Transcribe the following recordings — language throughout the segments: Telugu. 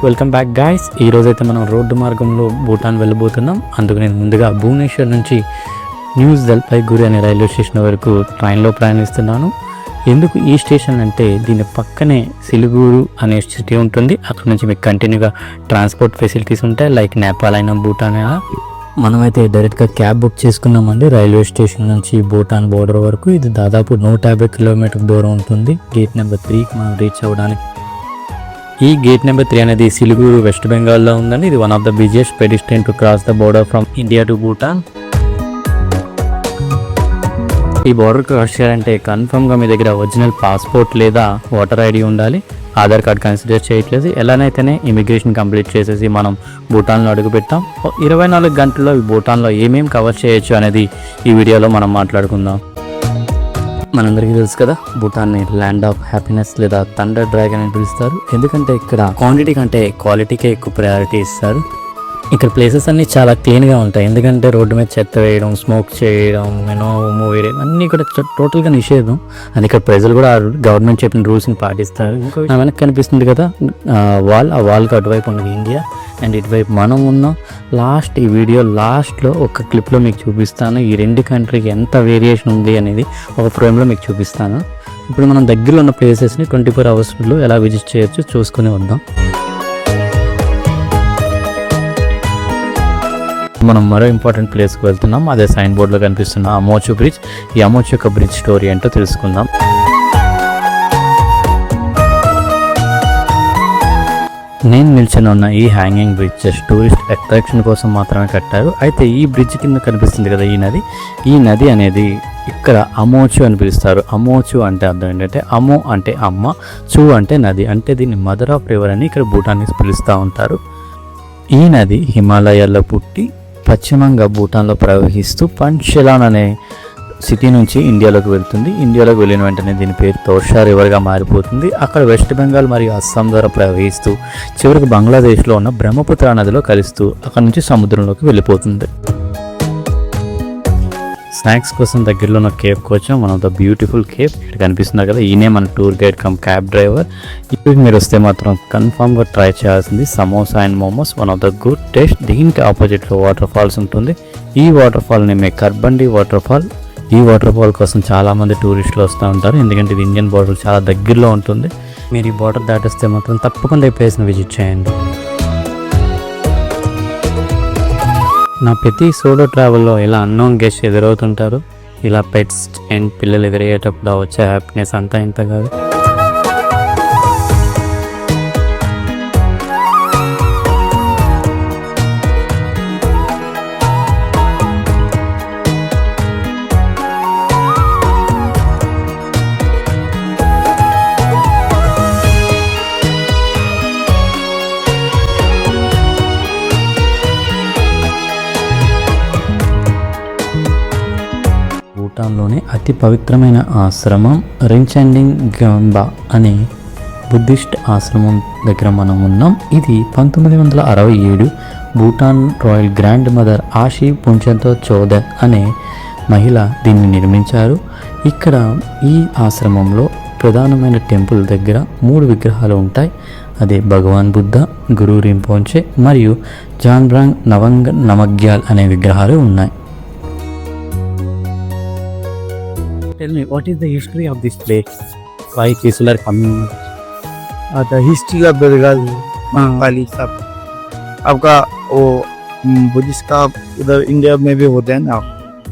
Welcome back guys. ఈరోజైతే మనం రోడ్డు మార్గంలో భూటాన్ వెళ్ళబోతున్నాం. అందుకు నేను ముందుగా భువనేశ్వర్ నుంచి న్యూ జల్పైగురి అనే రైల్వే స్టేషన్ వరకు ట్రైన్లో ప్రయాణిస్తున్నాను. ఎందుకు ఈ స్టేషన్ అంటే దీని పక్కనే సిలిగురు అనే సిటీ ఉంటుంది. అక్కడ నుంచి మీకు కంటిన్యూగా ట్రాన్స్పోర్ట్ ఫెసిలిటీస్ ఉంటాయి, లైక్ నేపాల్ అయినా భూటాన్ అయినా. మనమైతే డైరెక్ట్గా క్యాబ్ బుక్ చేసుకున్నామండి రైల్వే స్టేషన్ నుంచి భూటాన్ బోర్డర్ వరకు. ఇది దాదాపు 150 కిలోమీటర్ దూరం ఉంటుంది. గేట్ నెంబర్ 3కి మనం రీచ్ అవ్వడానికి. ఈ గేట్ నెంబర్ 3 అనేది సిలిగురు వెస్ట్ బెంగాల్లో ఉందండి. ఇది one of the biggest pedestrian to cross the border from India to Bhutan. ఈ బోర్డర్ క్రాస్ చేయాలంటే కన్ఫర్మ్గా మీ దగ్గర ఒరిజినల్ పాస్పోర్ట్ లేదా ఓటర్ ఐడి ఉండాలి. ఆధార్ కార్డ్ కన్సిడర్ చేయట్లేదు. ఎలానైతేనే ఇమిగ్రేషన్ కంప్లీట్ చేసేసి మనం భూటాన్లో అడుగుపెట్టాం. 24 గంటల్లో ఈ భూటాన్లో ఏమేమి కవర్ చేయొచ్చు అనేది ఈ వీడియోలో మనం మాట్లాడుకుందాం. మనందరికీ తెలుసు కదా, భూటాన్ని ల్యాండ్ ఆఫ్ హ్యాపీనెస్ లేదా థండర్ డ్రాగన్ అని పిలుస్తారు. ఎందుకంటే ఇక్కడ క్వాంటిటీ కంటే క్వాలిటీకే ఎక్కువ ప్రయారిటీ ఇస్తారు. ఇక్కడ ప్లేసెస్ అన్నీ చాలా క్లీన్గా ఉంటాయి. ఎందుకంటే రోడ్డు మీద చెత్త వేయడం, స్మోక్ చేయడం, మూవ్ వేయడం అన్నీ కూడా టోటల్గా నిషేధం. అని ఇక్కడ ప్రజలు కూడా గవర్నమెంట్ చెప్పిన రూల్స్ని పాటిస్తారు. వెనక్కి కనిపిస్తుంది కదా ఆ వాల్కి అటువైపు ఉన్నది ఇండియా అండ్ ఇటువైపు మనం ఉన్నాం. ఈ వీడియో లాస్ట్లో ఒక క్లిప్లో మీకు చూపిస్తాను ఈ రెండు కంట్రీకి ఎంత వేరియేషన్ ఉంది అనేది ఒక ఫ్రేమ్లో మీకు చూపిస్తాను. ఇప్పుడు మనం దగ్గరలో ఉన్న ప్లేసెస్ని 24 అవర్స్లో ఎలా విజిట్ చేయొచ్చు చూసుకుని వద్దాం. మనం మరో ఇంపార్టెంట్ ప్లేస్కి వెళ్తున్నాం. అదే సైన్ బోర్డ్లో కనిపిస్తున్న అమోచు బ్రిడ్జ్. ఈ అమోచు యొక్క బ్రిడ్జ్ స్టోరీ ఏంటో తెలుసుకుందాం. నేను నిల్చొని ఉన్న ఈ hanging bridge just tourist attraction కోసం మాత్రమే కట్టారు. అయితే ఈ బ్రిడ్జ్ కింద కనిపిస్తుంది కదా ఈ నది అనేది ఇక్కడ అమోచు అని పిలుస్తారు. అమోచు అంటే అర్థం ఏంటంటే అమో అంటే అమ్మ, చు అంటే నది, అంటే దీన్ని మదర్ ఆఫ్ రివర్ అని ఇక్కడ భూటాన్ని పిలుస్తూ ఉంటారు. ఈ నది హిమాలయాల్లో పుట్టి పశ్చిమంగా భూటాన్లో ప్రవహిస్తూ పంచెలాన్ అనే సిటీ నుంచి ఇండియాలోకి వెళ్తుంది. ఇండియాలోకి వెళ్ళిన వెంటనే దీని పేరు తోర్షా రివర్గా మారిపోతుంది. అక్కడ వెస్ట్ బెంగాల్ మరియు అస్సాం ద్వారా ప్రవహిస్తూ చివరికి బంగ్లాదేశ్లో ఉన్న బ్రహ్మపుత్ర నదిలో కలుస్తూ అక్కడ నుంచి సముద్రంలోకి వెళ్ళిపోతుంది. స్నాక్స్ కోసం దగ్గరలో ఉన్న కేఫ్ వచ్చాం. One of the beautiful cafe ఇక్కడ కనిపిస్తున్నారు కదా, ఈయనే మన tour guide come cab driver. ఇక్కడికి మీరు వస్తే మాత్రం కన్ఫామ్గా ట్రై చేయాల్సింది samosa and momos, one of the good taste. దీనికి ఆపోజిట్లో వాటర్ ఫాల్స్ ఉంటుంది. ఈ వాటర్ ఫాల్ నేమే కర్బండి వాటర్ ఫాల్. ఈ వాటర్ ఫాల్ కోసం చాలామంది టూరిస్టులు వస్తూ ఉంటారు, ఎందుకంటే ఇది ఇండియన్ బోర్డర్ చాలా దగ్గరలో ఉంటుంది. మీరు ఈ బోర్డర్ దాటిస్తే మాత్రం తప్పకుండా ఈ ప్లేస్ని విజిట్ చేయండి. నా ప్రతి సోలో ట్రావెల్లో ఇలా అన్నోన్ గెస్ట్ ఎదురవుతుంటారు. ఇలా పెట్స్ అండ్ పిల్లలు ఎదురయ్యేటప్పుడు వచ్చే హ్యాపీనెస్ అంతా ఇంత కాదు. భూటాన్లోని అతి పవిత్రమైన ఆశ్రమం రించాండింగ్ గ్యాంబా అనే బుద్ధిస్ట్ ఆశ్రమం దగ్గర మనం ఉన్నాం. ఇది 1967 Bhutan royal grand mother Ashi పుంచంతో చౌదర్ అనే మహిళ దీన్ని నిర్మించారు. ఇక్కడ ఈ ఆశ్రమంలో ప్రధానమైన టెంపుల్ దగ్గర 3 విగ్రహాలు ఉంటాయి. అదే భగవాన్ బుద్ధ, గురు రింపోంచే మరియు జాన్బ్రాంగ్ నవంగ్ నమగ్యాల్ అనే విగ్రహాలు ఉన్నాయి. Tell me, what is the history of this place? Why people are coming? The history of Bengal, Mahakali सब आपका वो बुद्धिस्ट का उधर इंडिया में भी होते हैं ना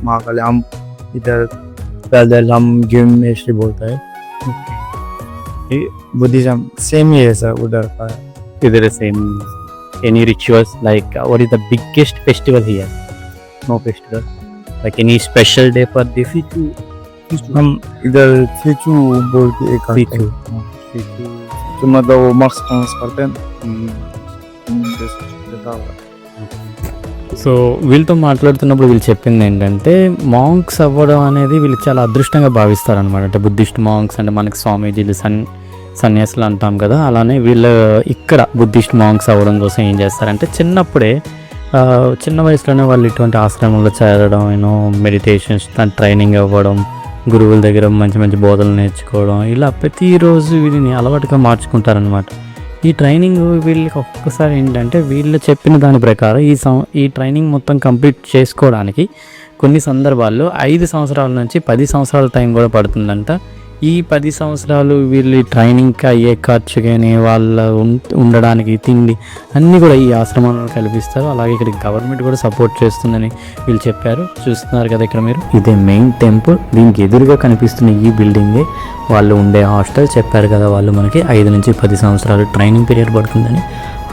महाकाली. हम इधर पैदल हम गेम में से बोलता है बुद्धिज्म सेम ही है सर उधर का. Is there a same any rituals like what is the biggest festival here? No festival. Like any special day for this? हम इधर चीचू बोल के एक चीचू मतलब वो मार्क्स करते हैं. సో వీళ్ళతో మాట్లాడుతున్నప్పుడు వీళ్ళు చెప్పింది ఏంటంటే మాంక్స్ అవ్వడం అనేది వీళ్ళు చాలా అదృష్టంగా భావిస్తారనమాట. అంటే బుద్ధిస్ట్ మాంక్స్ అంటే మనకి స్వామీజీలు సన్యాసులు అంటాం కదా, అలానే వీళ్ళు ఇక్కడ బుద్ధిస్ట్ మాంక్స్ అవ్వడం కోసం ఏం చేస్తారంటే చిన్న వయసులోనే వాళ్ళు ఇటువంటి ఆశ్రమంలో చేరడం, మెడిటేషన్స్ ట్రైనింగ్ అవ్వడం, గురువుల దగ్గర మంచి మంచి బోధనలు నేర్చుకోవడం, ఇలా ప్రతిరోజు వీటిని అలవాటుగా మార్చుకుంటారనమాట. ఈ ట్రైనింగ్ వీళ్ళకి ఒక్కసారి ఏంటంటే వీళ్ళు చెప్పిన దాని ప్రకారం ఈ ట్రైనింగ్ మొత్తం కంప్లీట్ చేసుకోవడానికి కొన్ని సందర్భాల్లో 5 సంవత్సరాల నుంచి 10 సంవత్సరాల టైం కూడా పడుతుందంట. ఈ 10 సంవత్సరాలు వీళ్ళు ట్రైనింగ్కి అయ్యే ఖర్చు కానీ వాళ్ళ ఉండడానికి తిండి అన్నీ కూడా ఈ ఆశ్రమంలో కల్పిస్తారు. అలాగే ఇక్కడ గవర్నమెంట్ కూడా సపోర్ట్ చేస్తుందని వీళ్ళు చెప్పారు. చూస్తున్నారు కదా ఇక్కడ మీరు, ఇదే మెయిన్ టెంపుల్. దీనికి ఎదురుగా కనిపిస్తున్న ఈ బిల్డింగే వాళ్ళు ఉండే హాస్టల్. చెప్పారు కదా వాళ్ళు మనకి 5 నుంచి 10 సంవత్సరాలు ట్రైనింగ్ పీరియడ్ పడుతుందని.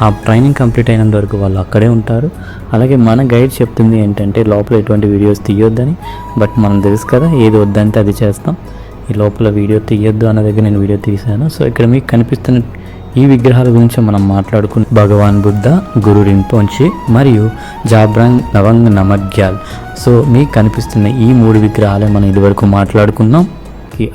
ఆ ట్రైనింగ్ కంప్లీట్ అయినంత వరకు వాళ్ళు అక్కడే ఉంటారు. అలాగే మన గైడ్ చెప్తుంది ఏంటంటే లోపల ఎటువంటి వీడియోస్ తీయొద్దని. బట్ మనం తెలుసు కదా ఏది వద్దంటే అది చేస్తాం. ఈ లోపల వీడియో తీయొద్దు అన్న దగ్గర నేను వీడియో తీశాను. సో ఇక్కడ మీకు కనిపిస్తున్న ఈ విగ్రహాల గురించి మనం మాట్లాడుకున్న భగవాన్ బుద్ధ, గురు రింపోచి మరియు జాబ్రాంగ్ నవంగ్ నమగ్యాల్. సో మీకు కనిపిస్తున్న ఈ 3 విగ్రహాలే మనం ఇదివరకు మాట్లాడుకున్నాం.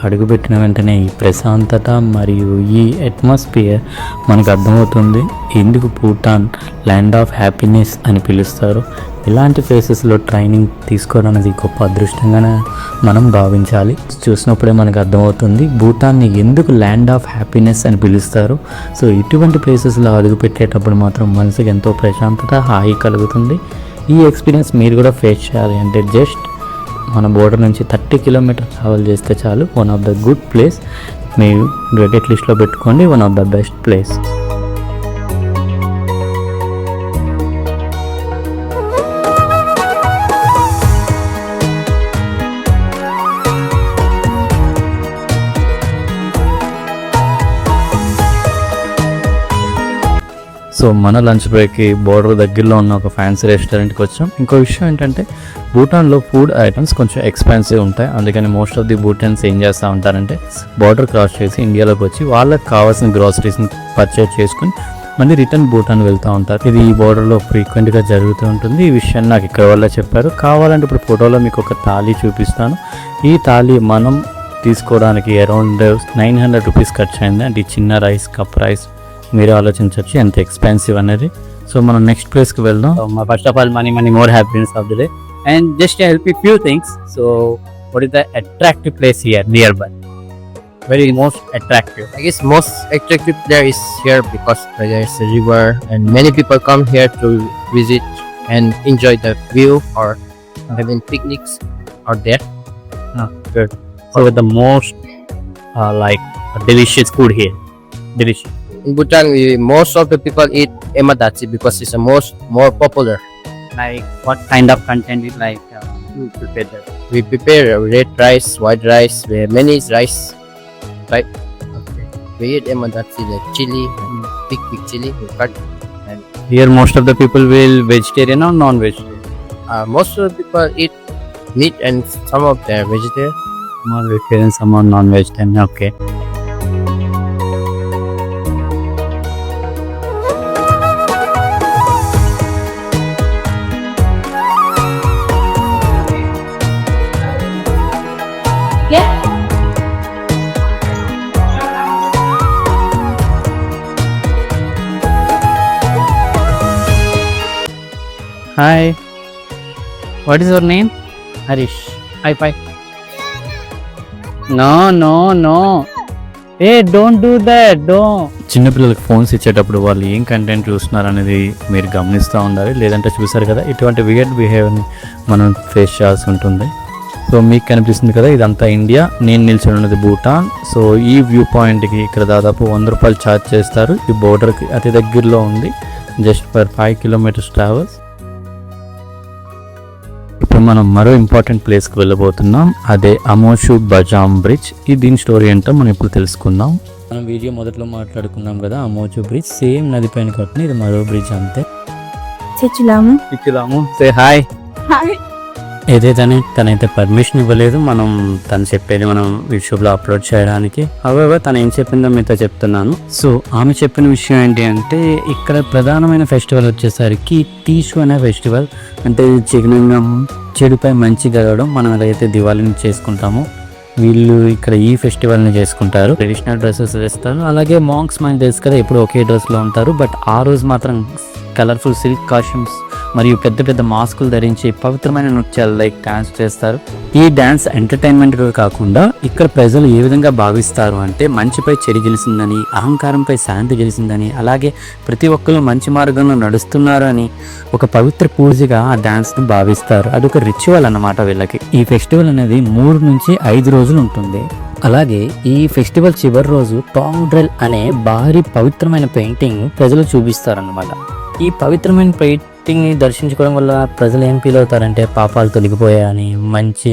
అడుగుపెట్టిన వెంటనే ఈ ప్రశాంతత మరియు ఈ అట్మాస్ఫియర్ మనకు అర్థమవుతుంది ఎందుకు భూటాన్ ల్యాండ్ ఆఫ్ హ్యాపీనెస్ అని పిలుస్తారు. ఇలాంటి ప్లేసెస్లో ట్రైనింగ్ తీసుకోవడం అనేది గొప్ప అదృష్టంగానే మనం భావించాలి. చూసినప్పుడే మనకు అర్థమవుతుంది భూటాన్ని ఎందుకు ల్యాండ్ ఆఫ్ హ్యాపీనెస్ అని పిలుస్తారు. సో ఇటువంటి ప్లేసెస్లో అడుగుపెట్టేటప్పుడు మాత్రం మనసుకి ఎంతో ప్రశాంతత, హాయి కలుగుతుంది. ఈ ఎక్స్పీరియన్స్ మీరు కూడా ఫేస్ చేయాలి అంటే జస్ట్ మన బోర్డర్ నుంచి 30 కిలోమీటర్ ట్రావెల్ చేస్తే చాలు. One of the good place, మీరు బకెట్ లిస్ట్లో పెట్టుకోండి, one of the best place. So మన లంచ్ బ్రేక్కి బోర్డర్ దగ్గరలో ఉన్న ఒక ఫ్యాన్సీ రెస్టారెంట్కి వచ్చాం. ఇంకో విషయం ఏంటంటే భూటాన్లో ఫుడ్ ఐటమ్స్ కొంచెం ఎక్స్పెన్సివ్ ఉంటాయి. అందుకని మోస్ట్ ఆఫ్ ది భూటాన్స్ ఏం చేస్తూ ఉంటారంటే బోర్డర్ క్రాస్ చేసి ఇండియాలోకి వచ్చి వాళ్ళకి కావాల్సిన గ్రాసరీస్ని పర్చేజ్ చేసుకుని మళ్ళీ రిటర్న్ భూటాన్ వెళ్తూ ఉంటారు. ఇది ఈ బోర్డర్లో ఫ్రీక్వెంట్గా జరుగుతూ ఉంటుంది. ఈ విషయాన్ని నాకు ఇక్కడ వల్ల చెప్పారు. కావాలంటే ఇప్పుడు ఫోటోలో మీకు ఒక థాలీ చూపిస్తాను. ఈ థాలీ మనం తీసుకోవడానికి అరౌండ్ 900 రూపీస్ ఖర్చు అయింది. అంటే ఈ చిన్న రైస్, కప్ రైస్ మీరు ఆలోచించవచ్చు ఎంత ఎక్స్పెన్సివ్ అనేది. సో మనం నెక్స్ట్ ప్లేస్కి వెళ్దాం. First of all money more happiness of the day and just help you few things. So what is the attractive place here near by? Very most attractive. I guess most attractive there is here because there is a river and many people come here to visit and enjoy the view or having picnics out there. Good. So the most like delicious food here. Delicious. In Bhutan, most of the people eat emadachi because it's the more popular. Like what kind of content is like you prepare that? We prepare red rice, white rice, many rice. Right? Okay. We eat emadachi like chili, big chili we cut. And Here most of the people will vegetarian or non-vegetarian? most of the people eat meat and some of them vegetarian. Some are vegetarian, some are non-vegetarian. Okay. Hi. What is your name? Harish. High five. No. Hey, don't do that. Don't. చిన్నపిల్లలకు ఫోన్స్ ఇచ్చేటప్పుడు వాళ్ళు ఏం కంటెంట్ చూస్తున్నారు అనేది మీరు గమనిస్తూ ఉండాలి. లేదంటే చూసారు కదా ఇటువంటి వియర్డ్ బిహేవియర్ని మనం ఫేస్ చేయాల్సి ఉంటుంది. సో మీకు కనిపిస్తుంది కదా ఇదంతా ఇండియా, నేను నిల్చొని ఉన్నది భూటాన్. సో ఈ వ్యూ పాయింట్కి ఇక్కడ దాదాపు 100 రూపాయలు ఛార్జ్ చేస్తారు. ఈ బోర్డర్కి అతి దగ్గరలో ఉంది, జస్ట్ ఫర్ 5 కిలోమీటర్స్ ట్రావెల్స్. ఇప్పుడు మనం మరో ఇంపార్టెంట్ ప్లేస్కి వెళ్ళబోతున్నాం, అదే అమోషు బజామ్ బ్రిడ్జ్. ఈ దీని స్టోరీ ఏంటో మనం ఇప్పుడు తెలుసుకుందాం. మనం వీడియో మొదట్లో మాట్లాడుకున్నాం కదా అమోచు బ్రిడ్జ్, సేమ్ నది పైన కట్టిన ఇది మరో బ్రిడ్జ్ అంతే. ఇచ్చులాము సే హాయ్. ఏదైతే తనైతే పర్మిషన్ ఇవ్వలేదు మనం తను చెప్పేది మనం యూట్యూబ్లో అప్లోడ్ చేయడానికి. హౌవెవర్ తను ఏం చెప్పిందో మీతో చెప్తున్నాను. సో ఆమె చెప్పిన విషయం ఏంటి అంటే ఇక్కడ ప్రధానమైన ఫెస్టివల్ వచ్చేసరికి టీషు అనే ఫెస్టివల్. అంటే చిహ్నంగం చెడుపై మంచి గెలవడం. మనం ఎలాగైతే దివాళీని చేసుకుంటామో వీళ్ళు ఇక్కడ ఈ ఫెస్టివల్ని చేసుకుంటారు. ట్రెడిషనల్ డ్రెస్సెస్ వేస్తారు. అలాగే మాంక్స్ మనకి తెలుసు కదా ఎప్పుడు ఒకే డ్రెస్లో ఉంటారు. బట్ ఆ రోజు మాత్రం కలర్ఫుల్ సిల్క్ కాస్ట్యూమ్స్ మరియు పెద్ద పెద్ద మాస్కులు ధరించి పవిత్రమైన నృత్యాలు లైక్ డాన్స్ చేస్తారు. ఈ డాన్స్ ఎంటర్టైన్మెంట్ కాకుండా ఇక్కడ ప్రజలు ఏ విధంగా భావిస్తారు అంటే మంచిపై చెడు గెలిచిందని, అహంకారంపై శాంతి గెలిచిందని, అలాగే ప్రతి ఒక్కరు మంచి మార్గంలో నడుస్తున్నారు అని ఒక పవిత్ర పూజగా ఆ డాన్స్ను భావిస్తారు. అదొక రిచువల్ అన్నమాట వీళ్ళకి. ఈ ఫెస్టివల్ అనేది 3 నుంచి 5 రోజులు ఉంటుంది. అలాగే ఈ ఫెస్టివల్ చివరి రోజు టాంగ్ డ్రెల్ అనే భారీ పవిత్రమైన పెయింటింగ్ ప్రజలు చూపిస్తారన్నమాట. ఈ పవిత్రమైన పెయింటింగ్ని దర్శించుకోవడం వల్ల ప్రజలు ఏం ఫీల్ అవుతారంటే పాపాలు తొలగిపోయాయని, మంచి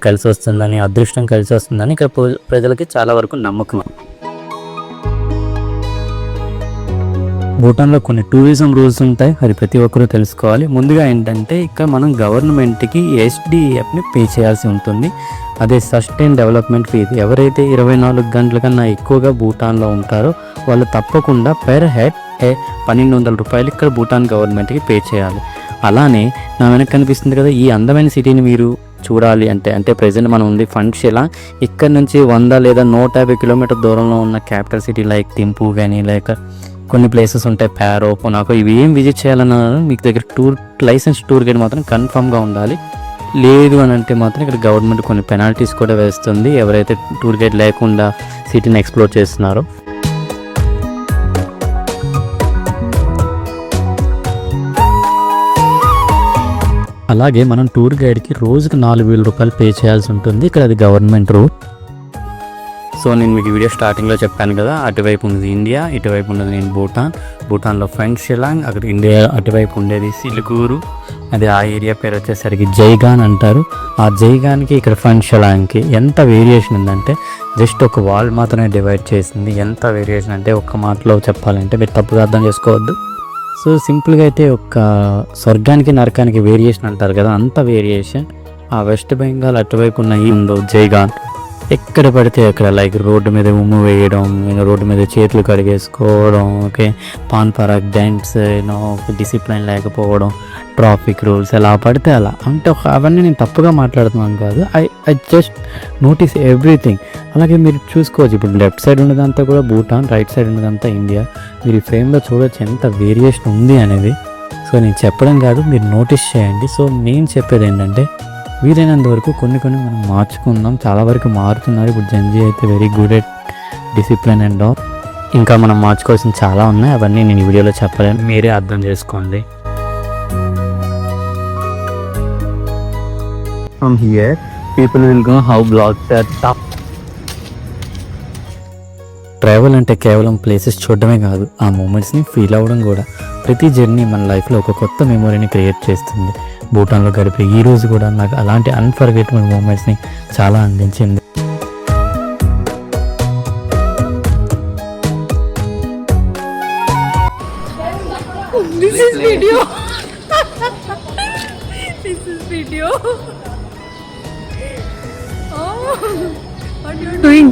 కలిసి వస్తుందని, అదృష్టం కలిసి వస్తుందని ఇక్కడ ప్రజలకి చాలా వరకు నమ్మకం. భూటాన్లో కొన్ని టూరిజం రూల్స్ ఉంటాయి, అది ప్రతి ఒక్కరూ తెలుసుకోవాలి. ముందుగా ఏంటంటే ఇక్కడ మనం గవర్నమెంట్కి SDFని పే చేయాల్సి ఉంటుంది. అదే సస్టైన్ డెవలప్మెంట్ ఫీ. ఎవరైతే 24 గంటల కన్నా ఎక్కువగా భూటాన్లో ఉంటారో వాళ్ళు తప్పకుండా పెర్ హెడ్ 1200 రూపాయలు ఇక్కడ భూటాన్ గవర్నమెంట్కి పే చేయాలి. అలానే నా వెనక కనిపిస్తుంది కదా, ఈ అందమైన సిటీని మీరు చూడాలి అంటే ప్రజెంట్ మనం ఉంది ఫంక్షలా. ఇక్కడ నుంచి 100 లేదా 150 కిలోమీటర్ దూరంలో ఉన్న క్యాపిటల్ సిటీ లైక్ థింపు కానీ, లేక కొన్ని ప్లేసెస్ ఉంటాయి ప్యారో, పొనాకో, ఇవి ఏం విజిట్ చేయాలన్నా మీకు దగ్గర లైసెన్స్ టూర్ గైడ్ మాత్రం కన్ఫర్మ్గా ఉండాలి. లేదు అని అంటే మాత్రం ఇక్కడ గవర్నమెంట్ కొన్ని పెనాల్టీస్ కూడా వేస్తుంది ఎవరైతే టూర్ గైడ్ లేకుండా సిటీని ఎక్స్ప్లోర్ చేస్తున్నారో. అలాగే మనం టూర్ గైడ్కి రోజుకి 4000 రూపాయలు పే చేయాల్సి ఉంటుంది. ఇక్కడ అది గవర్నమెంట్ రూల్. సో నేను మీకు వీడియో స్టార్టింగ్లో చెప్పాను కదా, అటువైపు ఉన్నది ఇండియా, ఇటువైపు ఉన్నది నేను భూటాన్లో ఫెంగ్షెలాంగ్, అక్కడ ఇండియా అటువైపు ఉండేది సిలిగూరు. అది ఆ ఏరియా పేరు వచ్చేసరికి జైగాన్ అంటారు. ఆ జైగాన్కి ఇక్కడ ఫెంగ్షెలాంగ్కి ఎంత వేరియేషన్ ఉందంటే జస్ట్ ఒక వాల్ మాత్రమే డివైడ్ చేసింది. ఎంత వేరియేషన్ అంటే ఒక్క మాటలో చెప్పాలంటే మీరు తప్పుగా అర్థం చేసుకోవద్దు. సో సింపుల్గా అయితే ఒక స్వర్గానికి నరకానికి వేరియేషన్ అంటారు కదా, అంత వేరియేషన్ ఆ వెస్ట్ బెంగాల్ అటువైపు ఉన్న ఈ ఉందో జైగాన్. ఎక్కడ పడితే అక్కడ లైక్ రోడ్డు మీద ఉమ్ము వేయడం, రోడ్డు మీద చేతులు కడిగేసుకోవడం, okay, Pan Parag dance, discipline లేకపోవడం, ట్రాఫిక్ రూల్స్ ఎలా పడితే అలా. అంటే అవన్నీ నేను తప్పుగా మాట్లాడుతున్నాను కాదు, ఐ జస్ట్ నోటీస్ ఎవ్రీథింగ్. అలాగే మీరు చూసుకోవచ్చు, ఇప్పుడు లెఫ్ట్ సైడ్ ఉన్నదంతా కూడా భూటాన్, రైట్ సైడ్ ఉన్నదంతా ఇండియా. మీరు ఈ ఫ్రేమ్లో చూడవచ్చు ఎంత వేరియేషన్ ఉంది అనేది. సో నేను చెప్పడం కాదు, మీరు నోటీస్ చేయండి. సో నేను చెప్పేది ఏంటంటే వీలైనంత వరకు కొన్ని మనం మార్చుకుందాం. చాలా వరకు మారుతున్నారు. ఇప్పుడు జెన్జీ అయితే very good at discipline and all. ఇంకా మనం మార్చుకోవాల్సిన చాలా ఉన్నాయి, అవన్నీ నేను ఈ వీడియోలో చెప్పలేను, మీరే అర్థం చేసుకోండి. From here, people will know how blogs are tough. Travel అంటే కేవలం ప్లేసెస్ చూడడమే కాదు, ఆ మూమెంట్స్ని ఫీల్ అవ్వడం కూడా. ప్రతి జర్నీ మన లైఫ్లో ఒక కొత్త మెమొరీని క్రియేట్ చేస్తుంది. భూటాన్లో గడిపే ఈ రోజు కూడా నాకు అలాంటి అన్ఫర్గెటబుల్ మూమెంట్స్ని చాలా అందించింది. This is video. This is video. Oh, what you are doing?